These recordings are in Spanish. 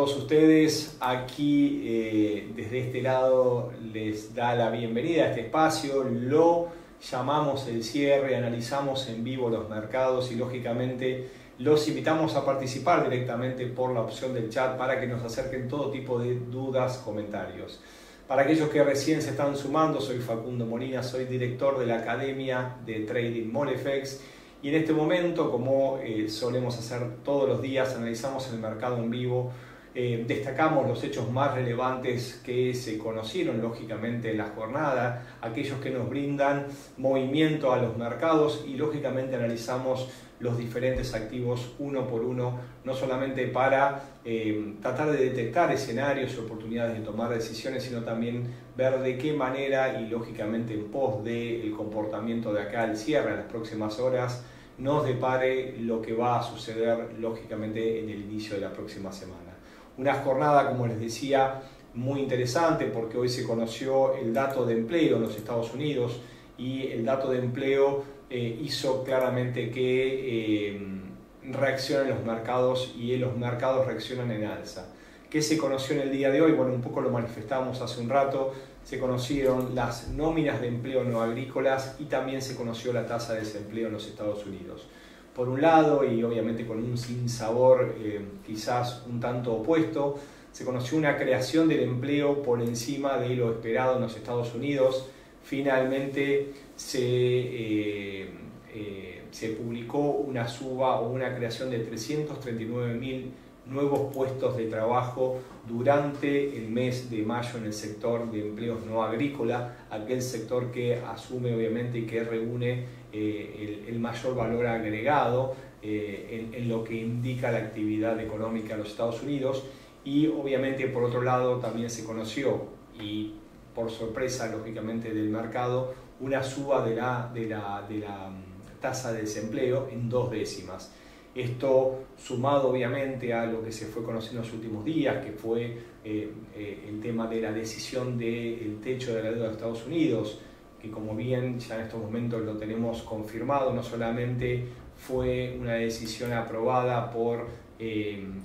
todos ustedes. Aquí desde este lado les da la bienvenida a este espacio. Lo llamamos el cierre, analizamos en vivo los mercados y lógicamente los invitamos a participar directamente por la opción del chat para que nos acerquen todo tipo de dudas, comentarios. Para aquellos que recién se están sumando, soy Facundo Molina, soy director de la Academia de Trading Molex. Y en este momento, como solemos hacer todos los días, analizamos el mercado en vivo, destacamos los hechos más relevantes que se conocieron lógicamente en la jornada, aquellos que nos brindan movimiento a los mercados y lógicamente analizamos los diferentes activos uno por uno, no solamente para tratar de detectar escenarios y oportunidades de tomar decisiones, sino también ver de qué manera y lógicamente en pos del comportamiento de acá al cierre en las próximas horas nos depare lo que va a suceder lógicamente en el inicio de la próxima semana. Una jornada, como les decía, muy interesante porque hoy se conoció el dato de empleo en los Estados Unidos y el dato de empleo hizo claramente que reaccionen los mercados y los mercados reaccionan en alza. ¿Qué se conoció en el día de hoy? Bueno, un poco lo manifestamos hace un rato. Se conocieron las nóminas de empleo no agrícolas y también se conoció la tasa de desempleo en los Estados Unidos. Por un lado, y obviamente con un sinsabor quizás un tanto opuesto, se conoció una creación del empleo por encima de lo esperado en los Estados Unidos. Finalmente se publicó una suba o una creación de 339.000 nuevos puestos de trabajo durante el mes de mayo en el sector de empleos no agrícola, aquel sector que asume obviamente y que reúne el mayor valor agregado en lo que indica la actividad económica en los Estados Unidos. Y obviamente por otro lado también se conoció, y por sorpresa lógicamente del mercado, una suba de la tasa de desempleo en 2 décimas. Esto sumado obviamente a lo que se fue conociendo en los últimos días, que fue el tema de la decisión del techo de la deuda de Estados Unidos, que como bien ya en estos momentos lo tenemos confirmado, no solamente fue una decisión aprobada por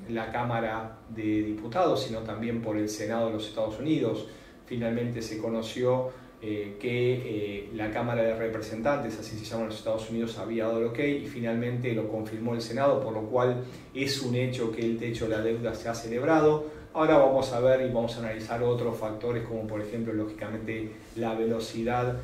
la Cámara de Diputados, sino también por el Senado de los Estados Unidos. Finalmente se conoció que la Cámara de Representantes, así se llama en los Estados Unidos, había dado el ok y finalmente lo confirmó el Senado, por lo cual es un hecho que el techo de la deuda se ha celebrado. Ahora vamos a ver y vamos a analizar otros factores como por ejemplo lógicamente la velocidad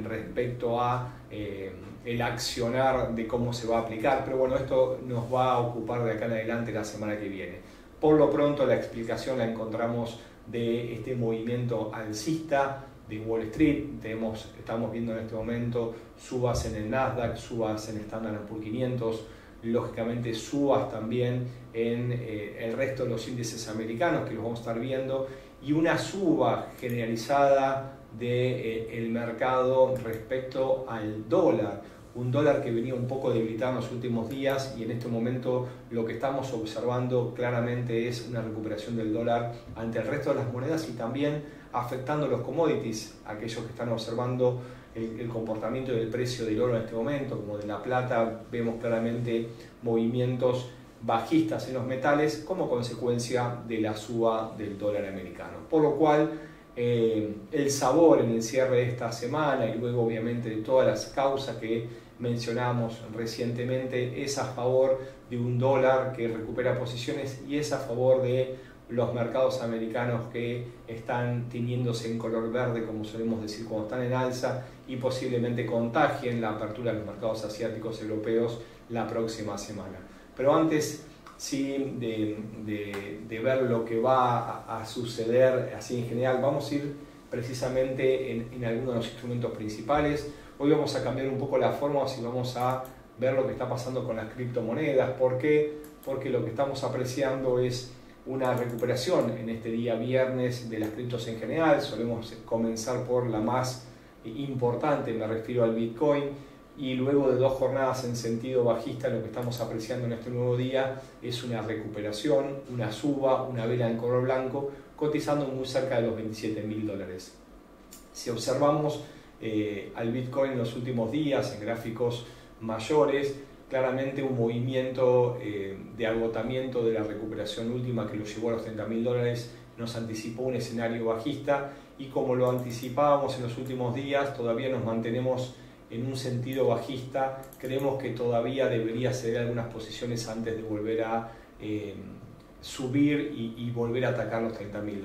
respecto a el accionar de cómo se va a aplicar, pero bueno, esto nos va a ocupar de acá en adelante la semana que viene. Por lo pronto la explicación la encontramos de este movimiento alcista de Wall Street. Estamos viendo en este momento subas en el Nasdaq, subas en Standard & Poor's 500, lógicamente subas también en el resto de los índices americanos que los vamos a estar viendo, y una suba generalizada del mercado respecto al dólar. Un dólar que venía un poco debilitado en los últimos días y en este momento lo que estamos observando claramente es una recuperación del dólar ante el resto de las monedas y también afectando los commodities, aquellos que están observando el comportamiento del precio del oro en este momento, como de la plata, vemos claramente movimientos bajistas en los metales como consecuencia de la suba del dólar americano. Por lo cual el sabor en el cierre de esta semana y luego obviamente de todas las causas que mencionamos recientemente es a favor de un dólar que recupera posiciones y es a favor de los mercados americanos que están tiñéndose en color verde, como solemos decir cuando están en alza, y posiblemente contagien la apertura de los mercados asiáticos europeos la próxima semana. Pero antes de ver lo que va a suceder así en general, vamos a ir precisamente en algunos de los instrumentos principales. Hoy vamos a cambiar un poco la forma y vamos a ver lo que está pasando con las criptomonedas. ¿Por qué? Porque lo que estamos apreciando es una recuperación en este día viernes de las criptos en general. Solemos comenzar por la más importante, me refiero al Bitcoin, y luego de 2 jornadas en sentido bajista lo que estamos apreciando en este nuevo día es una recuperación, una suba, una vela en color blanco, cotizando muy cerca de los $27.000. Si observamos al Bitcoin en los últimos días en gráficos mayores, claramente un movimiento de agotamiento de la recuperación última que lo llevó a los $30.000 nos anticipó un escenario bajista, y como lo anticipábamos en los últimos días, todavía nos mantenemos en un sentido bajista. Creemos que todavía debería ceder algunas posiciones antes de volver a subir y volver a atacar los $30.000.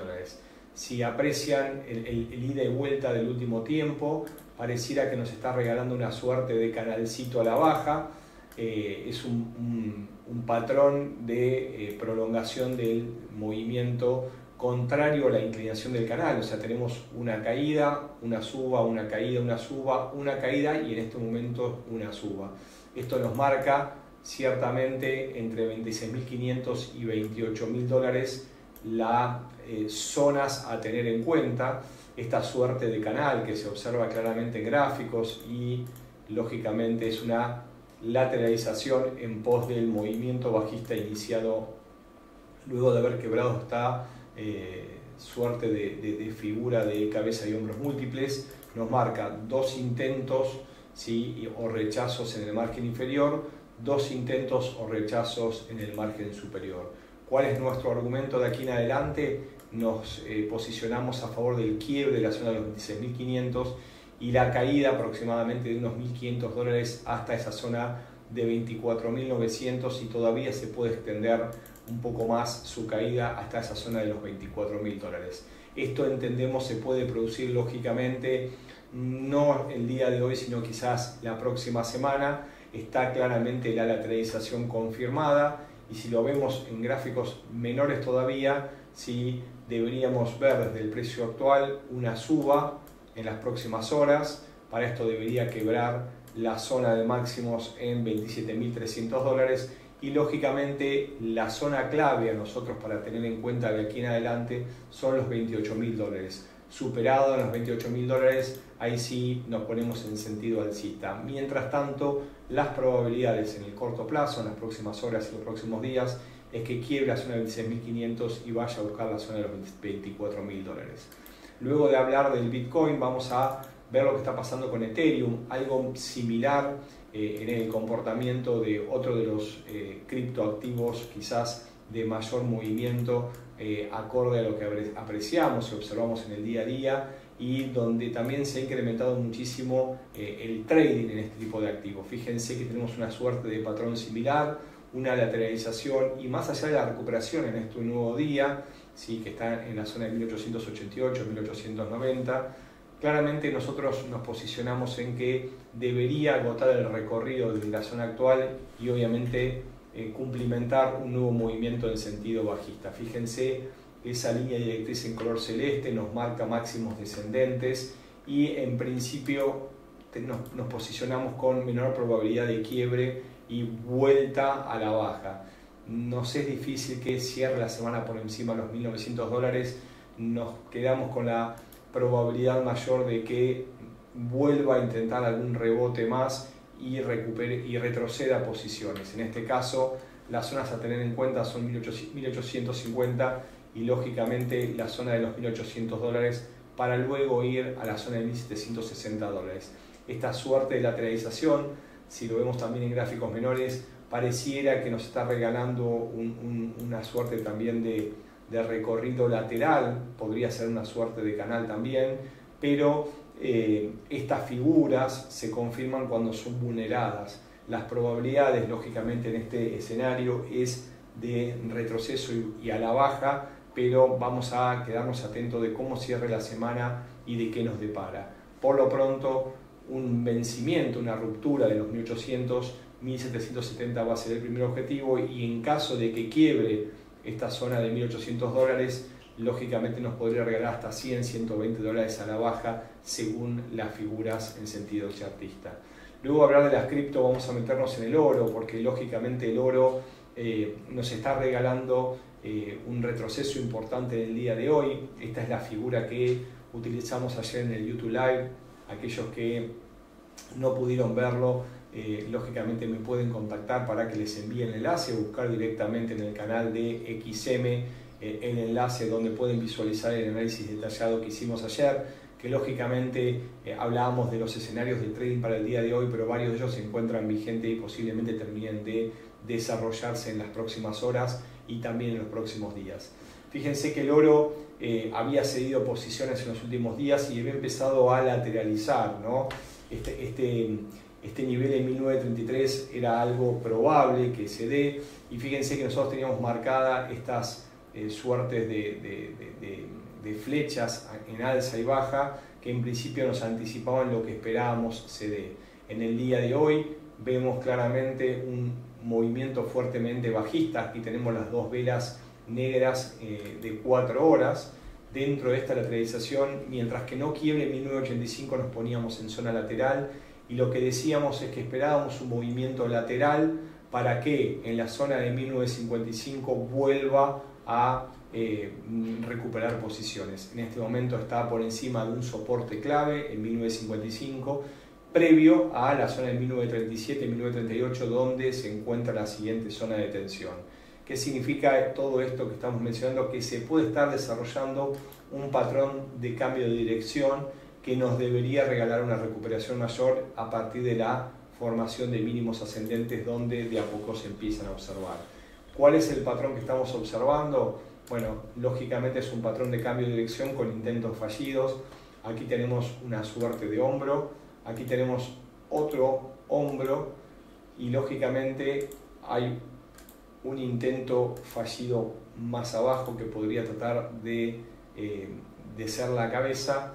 Si aprecian el ida y vuelta del último tiempo, pareciera que nos está regalando una suerte de canalcito a la baja. Es un patrón de prolongación del movimiento contrario a la inclinación del canal. O sea, tenemos una caída, una suba, una caída, una suba, una caída, y en este momento una suba. Esto nos marca ciertamente entre $26.500 y $28.000 las zonas a tener en cuenta. Esta suerte de canal que se observa claramente en gráficos, y lógicamente es una lateralización en pos del movimiento bajista iniciado luego de haber quebrado esta suerte de figura de cabeza y hombros múltiples. Nos marca dos intentos, ¿sí?, o rechazos en el margen inferior, dos intentos o rechazos en el margen superior. ¿Cuál es nuestro argumento de aquí en adelante? Nos posicionamos a favor del quiebre de la zona de los $26.500 y la caída aproximadamente de unos $1.500 hasta esa zona de $24.900, y todavía se puede extender un poco más su caída hasta esa zona de los $24.000. Esto, entendemos, se puede producir lógicamente no el día de hoy, sino quizás la próxima semana. Está claramente la lateralización confirmada, y si lo vemos en gráficos menores todavía, sí deberíamos ver desde el precio actual una suba en las próximas horas. Para esto debería quebrar la zona de máximos en $27.300, y lógicamente la zona clave a nosotros para tener en cuenta de aquí en adelante son los $28.000. Superado en los $28.000, ahí sí nos ponemos en sentido alcista. Mientras tanto, las probabilidades en el corto plazo, en las próximas horas y los próximos días, es que quiebre la zona de $26.500 y vaya a buscar la zona de los $24.000. Luego de hablar del Bitcoin, vamos a ver lo que está pasando con Ethereum, algo similar en el comportamiento de otro de los criptoactivos quizás de mayor movimiento acorde a lo que apreciamos y observamos en el día a día, y donde también se ha incrementado muchísimo el trading en este tipo de activos. Fíjense que tenemos una suerte de patrón similar, una lateralización, y más allá de la recuperación en este nuevo día, ¿sí?, que está en la zona de 1888, 1890, claramente nosotros nos posicionamos en que debería agotar el recorrido desde la zona actual y obviamente cumplimentar un nuevo movimiento en sentido bajista. Fíjense, esa línea directriz en color celeste nos marca máximos descendentes, y en principio nos posicionamos con menor probabilidad de quiebre y vuelta a la baja. Nos es difícil que cierre la semana por encima de los $1.900. Nos quedamos con la probabilidad mayor de que vuelva a intentar algún rebote más y recupere y retroceda posiciones. En este caso, las zonas a tener en cuenta son 1850 y lógicamente la zona de los $1.800, para luego ir a la zona de $1.760. Esta suerte de lateralización, si lo vemos también en gráficos menores, pareciera que nos está regalando una suerte también de recorrido lateral, podría ser una suerte de canal también, pero estas figuras se confirman cuando son vulneradas. Las probabilidades, lógicamente, en este escenario es de retroceso y a la baja, pero vamos a quedarnos atentos de cómo cierre la semana y de qué nos depara. Por lo pronto, un vencimiento, una ruptura de los 1800, 1770 va a ser el primer objetivo, y en caso de que quiebre esta zona de $1.800, lógicamente nos podría regalar hasta $100, $120 a la baja según las figuras en sentido chartista. Luego, hablar de las cripto, vamos a meternos en el oro, porque lógicamente el oro nos está regalando un retroceso importante en el día de hoy. Esta es la figura que utilizamos ayer en el YouTube Live. Aquellos que no pudieron verlo, lógicamente me pueden contactar para que les envíe el enlace, buscar directamente en el canal de XM el enlace donde pueden visualizar el análisis detallado que hicimos ayer. que lógicamente hablábamos de los escenarios de trading para el día de hoy, pero varios de ellos se encuentran vigentes y posiblemente terminen de desarrollarse en las próximas horas y también en los próximos días. Fíjense que el oro había cedido posiciones en los últimos días y había empezado a lateralizar, ¿no? Este nivel en 1933 era algo probable que se dé, y fíjense que nosotros teníamos marcada estas suertes de flechas en alza y baja que en principio nos anticipaban lo que esperábamos se dé. En el día de hoy vemos claramente un movimiento fuertemente bajista. Aquí tenemos las dos velas negras de 4 horas dentro de esta lateralización. Mientras que no quiebre 1985 nos poníamos en zona lateral, y lo que decíamos es que esperábamos un movimiento lateral para que en la zona de 1955 vuelva a recuperar posiciones. En este momento está por encima de un soporte clave en 1955, previo a la zona de 1937-1938, donde se encuentra la siguiente zona de tensión. ¿Qué significa todo esto que estamos mencionando? Que se puede estar desarrollando un patrón de cambio de dirección que nos debería regalar una recuperación mayor a partir de la formación de mínimos ascendentes, donde de a poco se empiezan a observar. ¿Cuál es el patrón que estamos observando? Bueno, lógicamente es un patrón de cambio de dirección con intentos fallidos. Aquí tenemos una suerte de hombro, aquí tenemos otro hombro, y lógicamente hay un intento fallido más abajo que podría tratar de ser la cabeza.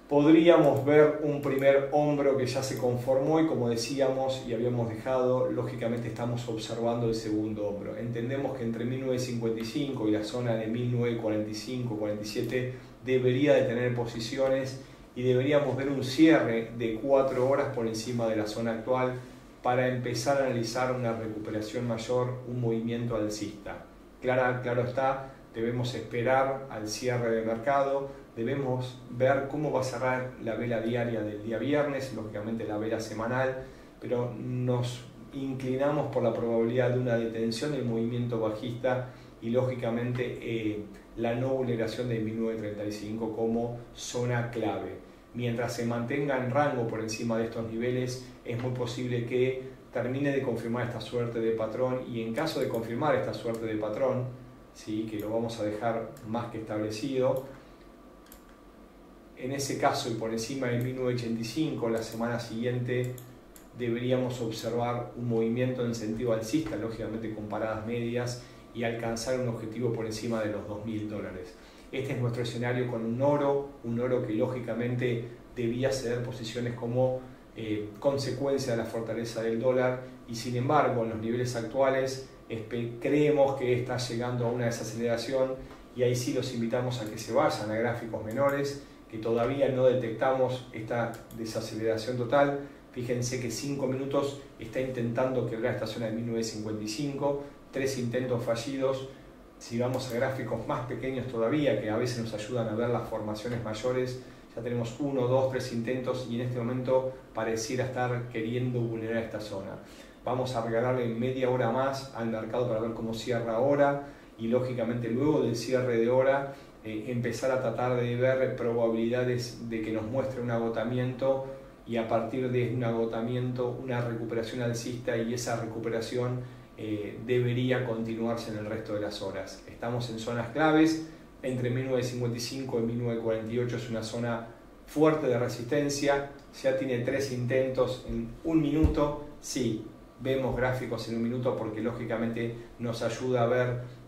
Podríamos ver un primer hombro que ya se conformó, y como decíamos y habíamos dejado, lógicamente estamos observando el segundo hombro. Entendemos que entre 1955 y la zona de 1945-47 debería de tener posiciones, y deberíamos ver un cierre de 4 horas por encima de la zona actual para empezar a analizar una recuperación mayor, un movimiento alcista. Claro está, debemos esperar al cierre de mercado, debemos ver cómo va a cerrar la vela diaria del día viernes, lógicamente la vela semanal, pero nos inclinamos por la probabilidad de una detención del movimiento bajista y lógicamente la no vulneración de 1935 como zona clave. Mientras se mantenga en rango por encima de estos niveles, es muy posible que termine de confirmar esta suerte de patrón, y en caso de confirmar esta suerte de patrón, ¿sí?, que lo vamos a dejar más que establecido, en ese caso y por encima de 1985, la semana siguiente deberíamos observar un movimiento en sentido alcista, lógicamente con paradas medias, y alcanzar un objetivo por encima de los $2.000. Este es nuestro escenario con un oro que lógicamente debía ceder posiciones como consecuencia de la fortaleza del dólar, y sin embargo en los niveles actuales creemos que está llegando a una desaceleración, y ahí sí los invitamos a que se vayan a gráficos menores, que todavía no detectamos esta desaceleración total. Fíjense que 5 minutos está intentando quebrar esta zona de 1955, 3 intentos fallidos. Si vamos a gráficos más pequeños todavía, que a veces nos ayudan a ver las formaciones mayores, ya tenemos 1, 2, 3 intentos, y en este momento pareciera estar queriendo vulnerar esta zona. Vamos a regalarle media hora más al mercado para ver cómo cierra ahora, y lógicamente luego del cierre de hora empezar a tratar de ver probabilidades de que nos muestre un agotamiento, y a partir de un agotamiento una recuperación alcista, y esa recuperación debería continuarse en el resto de las horas. Estamos en zonas claves. Entre 1955 y 1948 es una zona fuerte de resistencia, ya tiene 3 intentos en 1 minuto. Sí, vemos gráficos en 1 minuto porque lógicamente nos ayuda a ver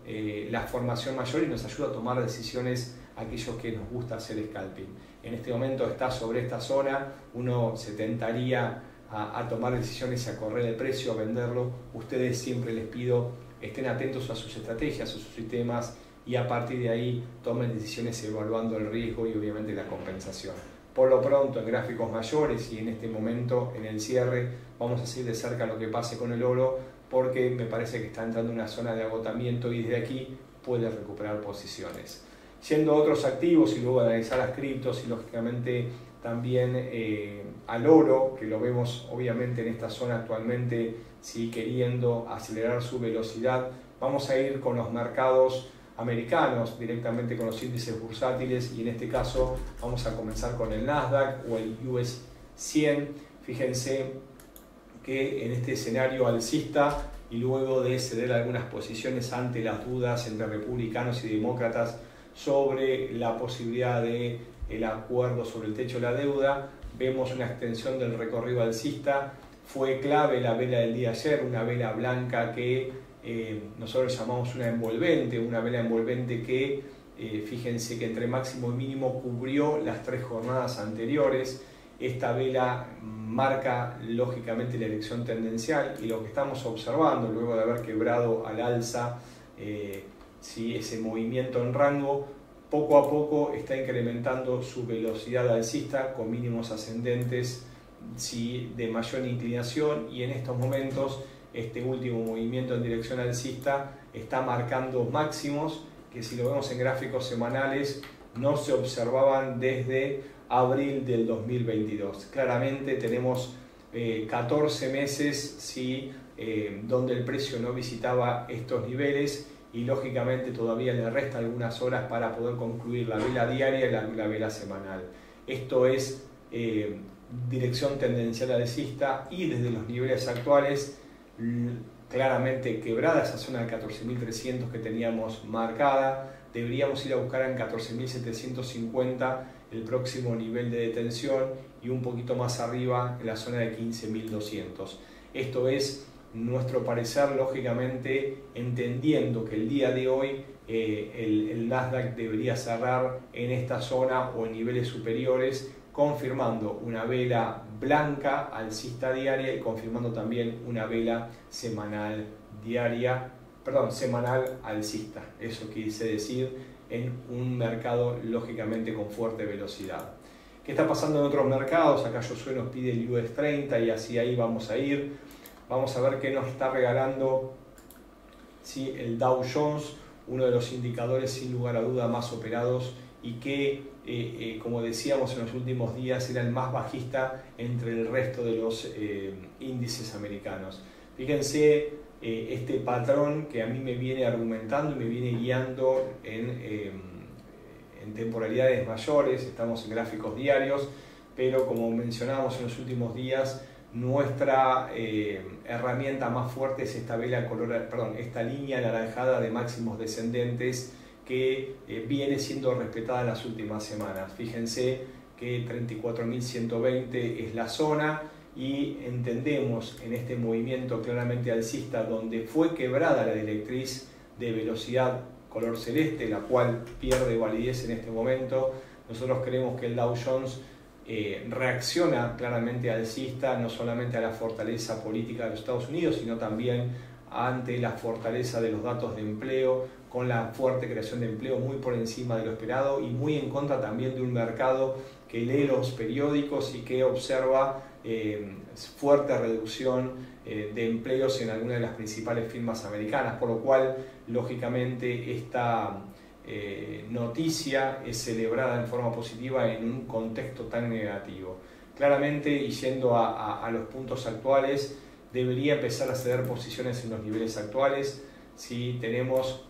la formación mayor y nos ayuda a tomar decisiones aquellos que nos gusta hacer scalping. En este momento está sobre esta zona, uno se tentaría a tomar decisiones y a correr el precio, a venderlo. Ustedes siempre les pido estén atentos a sus estrategias, a sus sistemas, y a partir de ahí tomen decisiones evaluando el riesgo y obviamente la compensación. Por lo pronto en gráficos mayores y en este momento en el cierre vamos a seguir de cerca lo que pase con el oro, porque me parece que está entrando en una zona de agotamiento y desde aquí puede recuperar posiciones. Yendo a otros activos y luego de analizar las criptos y lógicamente también al oro, que lo vemos obviamente en esta zona actualmente, ¿sí?, queriendo acelerar su velocidad, vamos a ir con los mercados americanos, directamente con los índices bursátiles, y en este caso vamos a comenzar con el Nasdaq o el US 100. Fíjense que en este escenario alcista, y luego de ceder algunas posiciones ante las dudas entre republicanos y demócratas sobre la posibilidad de el acuerdo sobre el techo de la deuda, vemos una extensión del recorrido alcista. Fue clave la vela del día ayer, una vela blanca que nosotros llamamos una vela envolvente que fíjense que entre máximo y mínimo cubrió las 3 jornadas anteriores. Esta vela marca lógicamente la dirección tendencial, y lo que estamos observando luego de haber quebrado al alza ese movimiento en rango, poco a poco está incrementando su velocidad alcista con mínimos ascendentes de mayor inclinación, y en estos momentos este último movimiento en dirección alcista está marcando máximos que, si lo vemos en gráficos semanales, no se observaban desde abril del 2022. Claramente tenemos 14 meses donde el precio no visitaba estos niveles, y lógicamente todavía le resta algunas horas para poder concluir la vela diaria y la vela semanal. Esto es dirección tendencial alcista, y desde los niveles actuales claramente quebrada esa zona de 14.300 que teníamos marcada. Deberíamos ir a buscar en 14.750 el próximo nivel de detención, y un poquito más arriba en la zona de 15.200. Esto es nuestro parecer, lógicamente entendiendo que el día de hoy el Nasdaq debería cerrar en esta zona o en niveles superiores, confirmando una vela blanca alcista diaria y confirmando también una vela semanal alcista. Eso quise decir, en un mercado lógicamente con fuerte velocidad. ¿Qué está pasando en otros mercados? Acá Josué nos pide el US 30 y así ahí vamos a ir. Vamos a ver qué nos está regalando el Dow Jones, uno de los indicadores sin lugar a duda más operados, y que, como decíamos en los últimos días, era el más bajista entre el resto de los índices americanos. Fíjense este patrón que a mí me viene argumentando y me viene guiando en temporalidades mayores. Estamos en gráficos diarios, pero como mencionábamos en los últimos días, nuestra herramienta más fuerte es esta esta línea anaranjada de máximos descendentes que viene siendo respetada en las últimas semanas. Fíjense que 34.120 es la zona, y entendemos en este movimiento claramente alcista, donde fue quebrada la directriz de velocidad color celeste, la cual pierde validez en este momento. Nosotros creemos que el Dow Jones reacciona claramente alcista, no solamente a la fortaleza política de los Estados Unidos, sino también ante la fortaleza de los datos de empleo, con la fuerte creación de empleo muy por encima de lo esperado, y muy en contra también de un mercado que lee los periódicos y que observa fuerte reducción de empleos en algunas de las principales firmas americanas, por lo cual lógicamente esta noticia es celebrada en forma positiva en un contexto tan negativo. Claramente, y yendo a los puntos actuales, debería empezar a ceder posiciones en los niveles actuales. Si tenemos,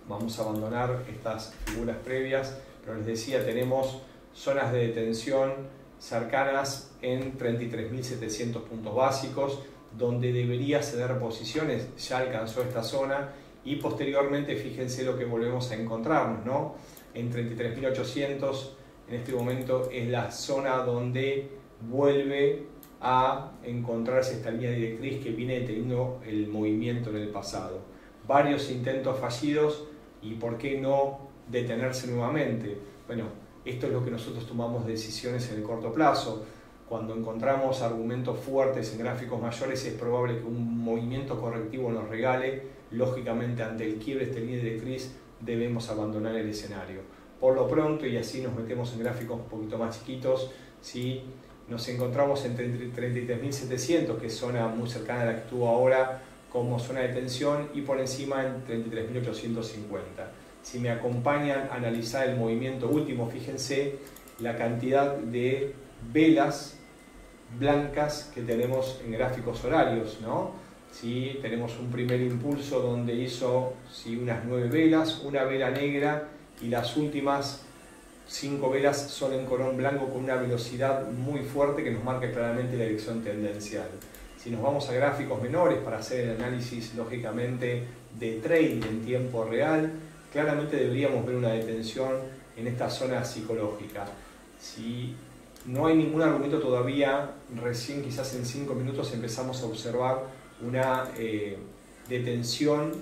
vamos a abandonar estas figuras previas, pero les decía, tenemos zonas de detención cercanas en 33.700 puntos básicos, donde debería ceder posiciones. Ya alcanzó esta zona, y posteriormente fíjense lo que volvemos a encontrarnos, ¿no? En 33.800 en este momento es la zona donde vuelve a encontrarse esta línea directriz que viene teniendo el movimiento en el pasado. Varios intentos fallidos, y ¿por qué no detenerse nuevamente? Bueno, esto es lo que nosotros tomamos decisiones en el corto plazo. Cuando encontramos argumentos fuertes en gráficos mayores, es probable que un movimiento correctivo nos regale. Lógicamente, ante el quiebre de esta línea directriz, debemos abandonar el escenario. Por lo pronto, y así nos metemos en gráficos un poquito más chiquitos, si nos encontramos en 33.700, que es zona muy cercana a la que estuvo ahora como zona de tensión, y por encima en 33.850. Si me acompañan a analizar el movimiento último, fíjense la cantidad de velas blancas que tenemos en gráficos horarios, ¿no? ¿sí? Tenemos un primer impulso donde hizo, ¿sí?, unas 9 velas, una vela negra, y las últimas 5 velas son en color blanco con una velocidad muy fuerte que nos marca claramente la dirección tendencial. Si nos vamos a gráficos menores para hacer el análisis lógicamente de trading en tiempo real, claramente deberíamos ver una detención en esta zona psicológica. Si no hay ningún argumento todavía, recién quizás en 5 minutos empezamos a observar una detención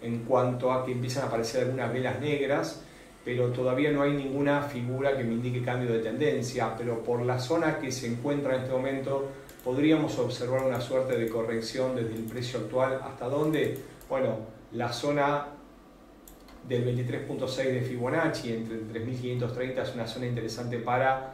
en cuanto a que empiezan a aparecer algunas velas negras, pero todavía no hay ninguna figura que me indique cambio de tendencia. Pero por la zona que se encuentra en este momento podríamos observar una suerte de corrección desde el precio actual. ¿Hasta dónde? Bueno, la zona del 23.6 de Fibonacci entre 3.530 es una zona interesante para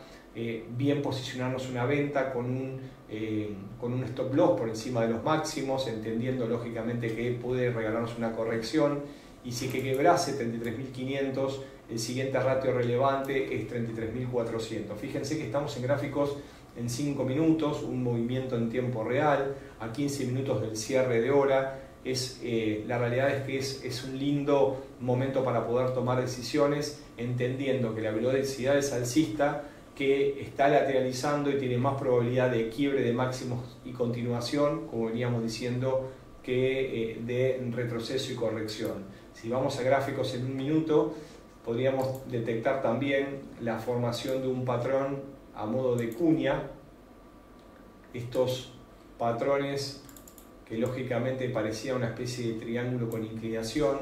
bien posicionarnos una venta con un stop loss por encima de los máximos, entendiendo lógicamente que puede regalarnos una corrección, y si que quebrase 33.500, el siguiente ratio relevante es 33.400. Fíjense que estamos en gráficos en 5 minutos, un movimiento en tiempo real, a 15 minutos del cierre de hora. La realidad es que es un lindo momento para poder tomar decisiones, entendiendo que la velocidad es alcista, que está lateralizando y tiene más probabilidad de quiebre de máximos y continuación, como veníamos diciendo, que de retroceso y corrección. Si vamos a gráficos en un minuto, podríamos detectar también la formación de un patrón a modo de cuña. Estos patrones, que lógicamente parecía una especie de triángulo con inclinación,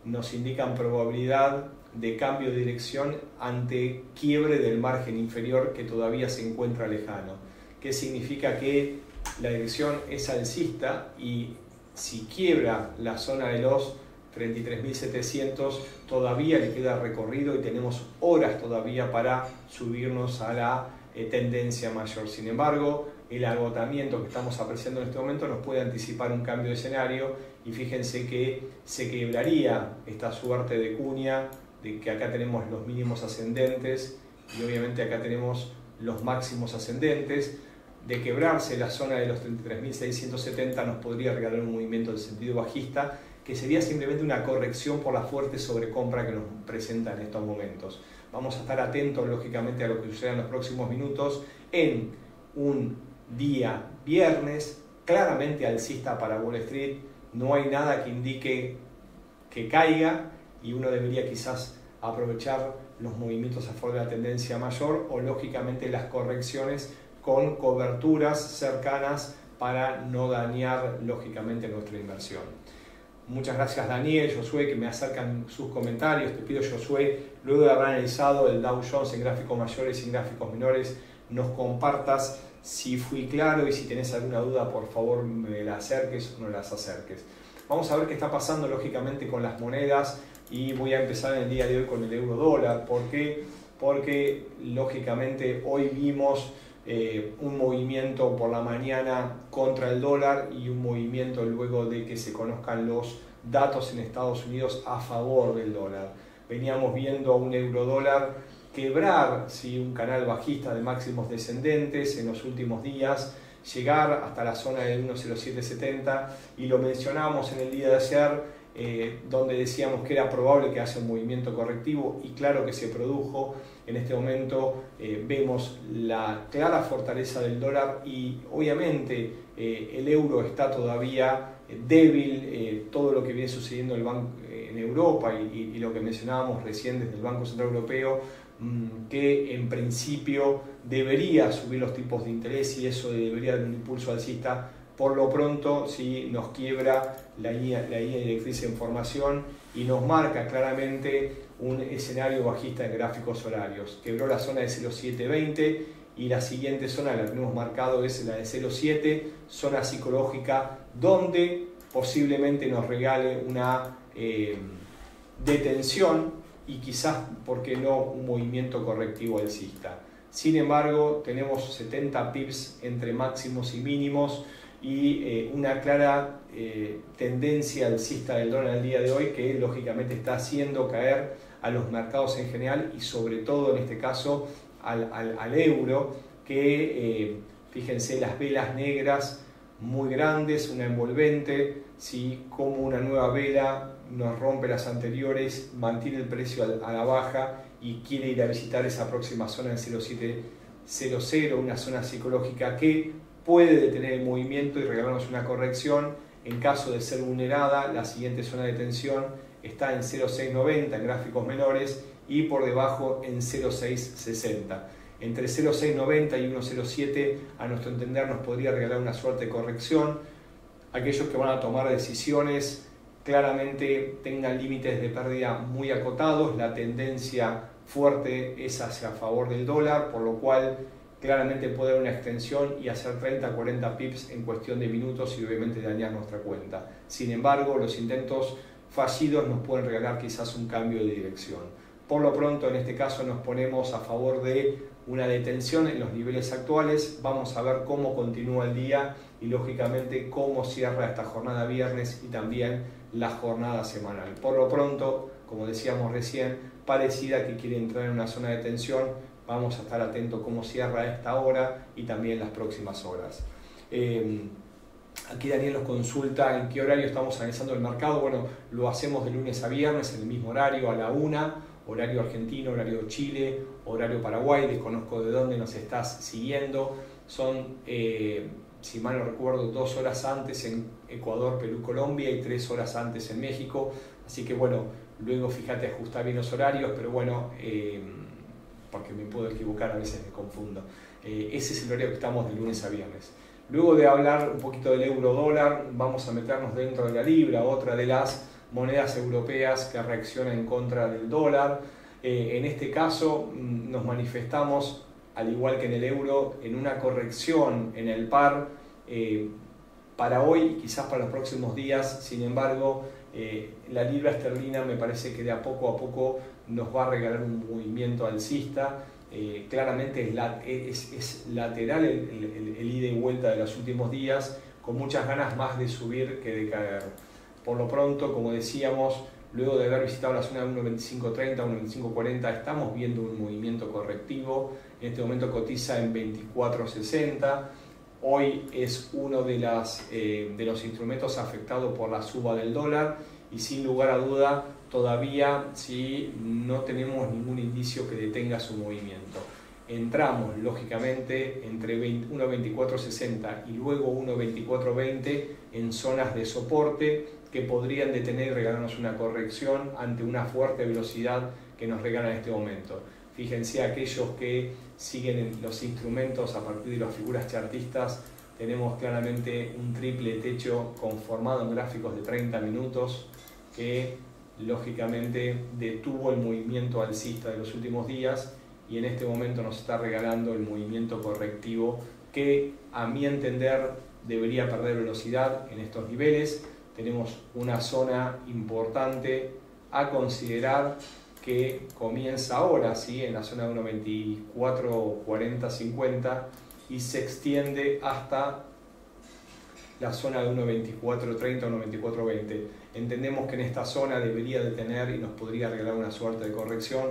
nos indican probabilidad de cambio de dirección ante quiebre del margen inferior que todavía se encuentra lejano. ¿Qué significa? Que la dirección es alcista, y si quiebra la zona de los 33.700 todavía le queda recorrido y tenemos horas todavía para subirnos a la tendencia mayor. Sin embargo, el agotamiento que estamos apreciando en este momento nos puede anticipar un cambio de escenario, y fíjense que se quebraría esta suerte de cuña, de que acá tenemos los mínimos ascendentes y obviamente acá tenemos los máximos ascendentes. De quebrarse la zona de los 33.670 nos podría regalar un movimiento de sentido bajista, que sería simplemente una corrección por la fuerte sobrecompra que nos presenta en estos momentos. Vamos a estar atentos lógicamente a lo que suceda en los próximos minutos en un día viernes claramente alcista para Wall Street. No hay nada que indique que caiga, y uno debería quizás aprovechar los movimientos a favor de la tendencia mayor o lógicamente las correcciones con coberturas cercanas para no dañar lógicamente nuestra inversión. Muchas gracias Daniel, Josué, que me acercan sus comentarios. Te pido, Josué, luego de haber analizado el Dow Jones en gráficos mayores y en gráficos menores, nos compartas si fui claro, y si tenés alguna duda, por favor me la acerques o no las acerques. Vamos a ver qué está pasando lógicamente con las monedas, y voy a empezar en el día de hoy con el euro dólar. ¿Por qué? Porque lógicamente hoy vimos un movimiento por la mañana contra el dólar y un movimiento luego de que se conozcan los datos en Estados Unidos a favor del dólar. Veníamos viendo a un euro dólar quebrar, ¿sí?, un canal bajista de máximos descendentes en los últimos días, llegar hasta la zona del 1.0770, y lo mencionamos en el día de ayer, donde decíamos que era probable que haya un movimiento correctivo, y claro que se produjo. En este momento vemos la clara fortaleza del dólar, y obviamente el euro está todavía débil. Todo lo que viene sucediendo en Europa y lo que mencionábamos recién desde el Banco Central Europeo, que en principio debería subir los tipos de interés, y eso debería dar un impulso alcista. Por lo pronto, si nos quiebra la línea directriz en formación y nos marca claramente un escenario bajista en gráficos horarios. Quebró la zona de 0.720, y la siguiente zona la tenemos marcado es la de 0.7, zona psicológica donde posiblemente nos regale una detención y quizás, ¿por qué no?, un movimiento correctivo alcista. Sin embargo, tenemos 70 pips entre máximos y mínimos, y una clara tendencia alcista del dólar al día de hoy, que lógicamente está haciendo caer a los mercados en general, y sobre todo en este caso al euro, que fíjense, las velas negras muy grandes, una envolvente, ¿sí? Como una nueva vela nos rompe las anteriores, mantiene el precio a la baja y quiere ir a visitar esa próxima zona en 0,700, una zona psicológica que puede detener el movimiento y regalarnos una corrección. En caso de ser vulnerada, la siguiente zona de tensión está en 0,690 en gráficos menores y por debajo en 0,660. Entre 0,690 y 1,07 a nuestro entender nos podría regalar una suerte de corrección. Aquellos que van a tomar decisiones claramente tengan límites de pérdida muy acotados, la tendencia fuerte es hacia favor del dólar, por lo cual claramente puede haber una extensión y hacer 30-40 pips en cuestión de minutos y obviamente dañar nuestra cuenta. Sin embargo, los intentos fallidos nos pueden regalar quizás un cambio de dirección. Por lo pronto, en este caso nos ponemos a favor de una detención en los niveles actuales. Vamos a ver cómo continúa el día y lógicamente cómo cierra esta jornada viernes y también la jornada semanal. Por lo pronto, como decíamos recién, parecida que quiere entrar en una zona de tensión. Vamos a estar atentos cómo cierra a esta hora y también las próximas horas. Aquí Daniel nos consulta en qué horario estamos analizando el mercado. Bueno, lo hacemos de lunes a viernes en el mismo horario, a la 1, horario argentino, horario Chile, horario Paraguay. Desconozco de dónde nos estás siguiendo. Son, si mal no recuerdo, 2 horas antes en Ecuador, Perú, Colombia y 3 horas antes en México. Así que bueno, luego fíjate, ajustar bien los horarios, pero bueno, porque me puedo equivocar, a veces me confundo. Ese es el horario que estamos de lunes a viernes. Luego de hablar un poquito del euro dólar, vamos a meternos dentro de la libra, otra de las monedas europeas que reacciona en contra del dólar. En este caso nos manifestamos, al igual que en el euro, en una corrección en el par para hoy y quizás para los próximos días. Sin embargo, la libra esterlina me parece que de a poco nos va a regalar un movimiento alcista. Claramente es lateral el ida y vuelta de los últimos días, con muchas ganas más de subir que de caer. Por lo pronto, como decíamos, luego de haber visitado la zona de 1.2530, 1.2540, estamos viendo un movimiento correctivo. En este momento cotiza en 24.60. Hoy es uno de los instrumentos afectados por la suba del dólar y sin lugar a duda todavía no tenemos ningún indicio que detenga su movimiento. Entramos lógicamente entre 1.2460 y luego 1.2420 en zonas de soporte que podrían detener y regalarnos una corrección ante una fuerte velocidad que nos regala en este momento. Fíjense, aquellos que siguen los instrumentos a partir de las figuras chartistas, tenemos claramente un triple techo conformado en gráficos de 30 minutos que lógicamente detuvo el movimiento alcista de los últimos días y en este momento nos está regalando el movimiento correctivo que, a mi entender, debería perder velocidad en estos niveles. Tenemos una zona importante a considerar que comienza ahora, en la zona de 1.2440-50 y se extiende hasta la zona de 1.2430 o 1.2420. Entendemos que en esta zona debería detener y nos podría regalar una suerte de corrección.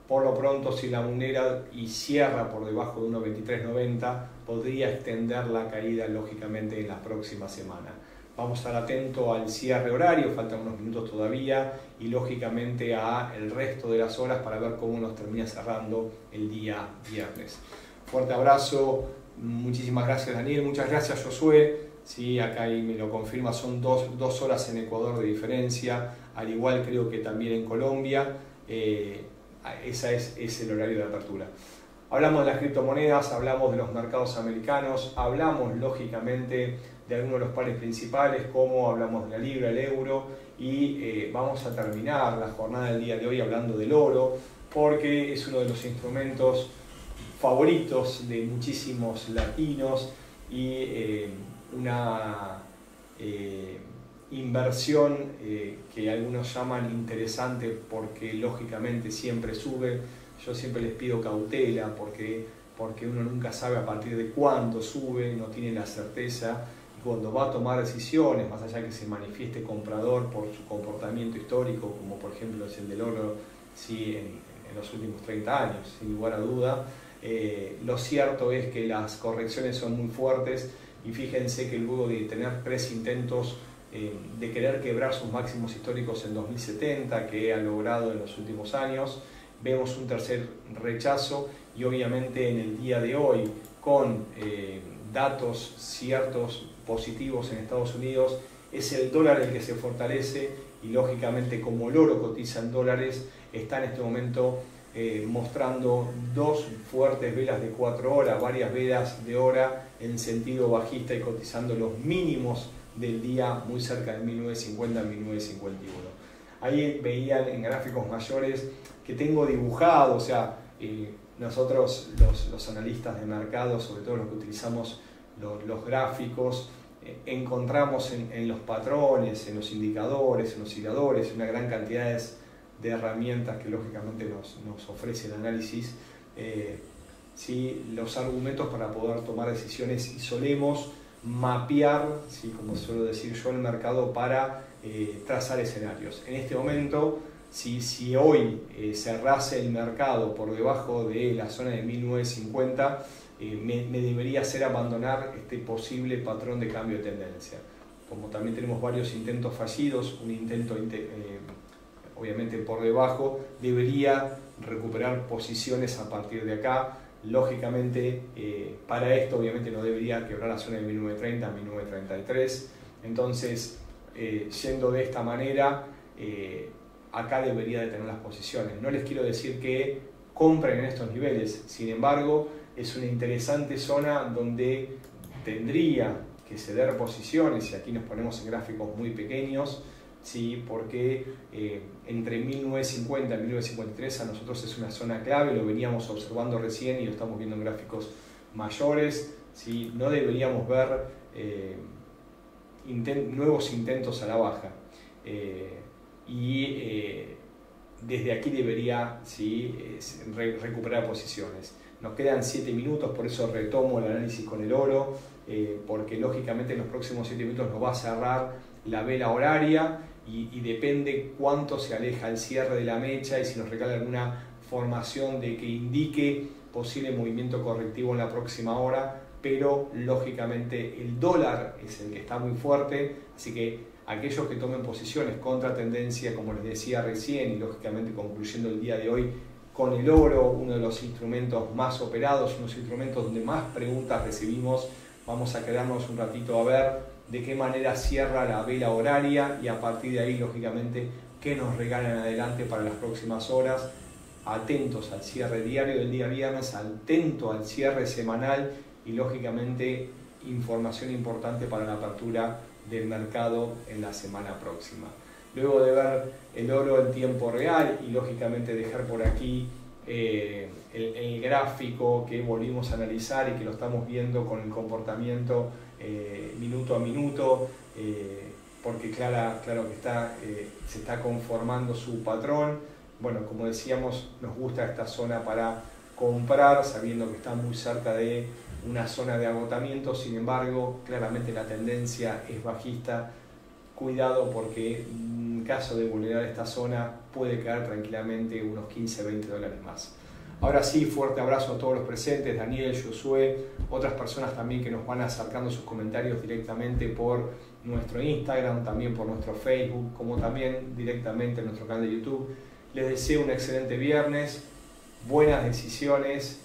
Por lo pronto, si la vulnera y cierra por debajo de 1.2390, podría extender la caída lógicamente en la próxima semana. Vamos a estar atentos al cierre horario, faltan unos minutos todavía, y lógicamente a el resto de las horas para ver cómo nos termina cerrando el día viernes. Fuerte abrazo, muchísimas gracias Daniel, muchas gracias Josué. Sí, acá ahí me lo confirma, son dos horas en Ecuador de diferencia, al igual creo que también en Colombia. Ese es el horario de apertura. Hablamos de las criptomonedas, hablamos de los mercados americanos, hablamos lógicamente de algunos de los pares principales, como hablamos de la libra, el euro, y vamos a terminar la jornada del día de hoy hablando del oro, porque es uno de los instrumentos favoritos de muchísimos latinos y una inversión que algunos llaman interesante porque lógicamente siempre sube. Yo siempre les pido cautela porque uno nunca sabe a partir de cuánto sube, no tiene la certeza, y cuando va a tomar decisiones, más allá que se manifieste comprador por su comportamiento histórico, como por ejemplo es el del oro en los últimos 30 años, sin lugar a duda, lo cierto es que las correcciones son muy fuertes y fíjense que luego de tener 3 intentos de querer quebrar sus máximos históricos en 2070, que ha logrado en los últimos años, vemos un tercer rechazo y obviamente en el día de hoy con datos ciertos positivos en Estados Unidos, es el dólar el que se fortalece y lógicamente como el oro cotiza en dólares, está en este momento mostrando 2 fuertes velas de 4 horas, varias velas de hora en sentido bajista y cotizando los mínimos del día muy cerca de 1950 1951. Ahí veían en gráficos mayores que tengo dibujado, o sea, nosotros los analistas de mercado, sobre todo los que utilizamos los gráficos, encontramos en los patrones, en los indicadores, en los osciladores, una gran cantidad de herramientas que lógicamente nos ofrece el análisis, ¿sí? Los argumentos para poder tomar decisiones y solemos mapear, ¿sí? Como suelo decir yo, el mercado para trazar escenarios. En este momento, si hoy cerrase el mercado por debajo de la zona de 1950, me debería hacer abandonar este posible patrón de cambio de tendencia. Como también tenemos varios intentos fallidos, un intento obviamente por debajo, debería recuperar posiciones a partir de acá. Lógicamente, para esto obviamente no debería quebrar la zona de 1930, 1933. Entonces, yendo de esta manera, acá debería de tener las posiciones. No les quiero decir que compren en estos niveles, sin embargo, es una interesante zona donde tendría que ceder posiciones, y aquí nos ponemos en gráficos muy pequeños, ¿sí? Porque entre 1950 y 1953 a nosotros es una zona clave, lo veníamos observando recién y lo estamos viendo en gráficos mayores, ¿sí? No deberíamos ver nuevos intentos a la baja, desde aquí debería, ¿sí? Recuperar posiciones. Nos quedan 7 minutos, por eso retomo el análisis con el oro, porque lógicamente en los próximos 7 minutos nos va a cerrar la vela horaria y depende cuánto se aleja el cierre de la mecha y si nos regala alguna formación de que indique posible movimiento correctivo en la próxima hora, pero lógicamente el dólar es el que está muy fuerte, así que aquellos que tomen posiciones contra tendencia, como les decía recién, y lógicamente concluyendo el día de hoy con el oro, uno de los instrumentos más operados, unos instrumentos donde más preguntas recibimos, vamos a quedarnos un ratito a ver de qué manera cierra la vela horaria y a partir de ahí, lógicamente, qué nos regalan adelante para las próximas horas. Atentos al cierre diario del día viernes, atento al cierre semanal y, lógicamente, información importante para la apertura del mercado en la semana próxima. Luego de ver el oro en tiempo real y, lógicamente, dejar por aquí el gráfico que volvimos a analizar y que lo estamos viendo con el comportamiento minuto a minuto, porque claro que se está conformando su patrón. Bueno, como decíamos, nos gusta esta zona para comprar, sabiendo que está muy cerca de una zona de agotamiento. Sin embargo, claramente la tendencia es bajista. Cuidado, porque en caso de vulnerar esta zona puede caer tranquilamente unos 15-20 dólares más. Ahora sí, fuerte abrazo a todos los presentes, Daniel, Josué, otras personas también que nos van acercando sus comentarios directamente por nuestro Instagram, también por nuestro Facebook, como también directamente en nuestro canal de YouTube. Les deseo un excelente viernes, buenas decisiones,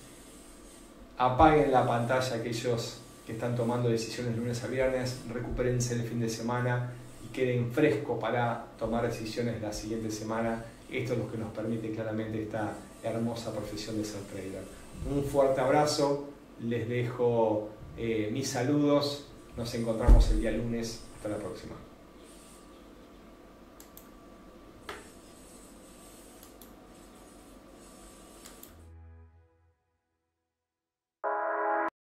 apaguen la pantalla aquellos que están tomando decisiones lunes a viernes, recupérense el fin de semana y queden frescos para tomar decisiones la siguiente semana. Esto es lo que nos permite claramente esta hermosa profesión de ser trader. Un fuerte abrazo, les dejo mis saludos, nos encontramos el día lunes, hasta la próxima.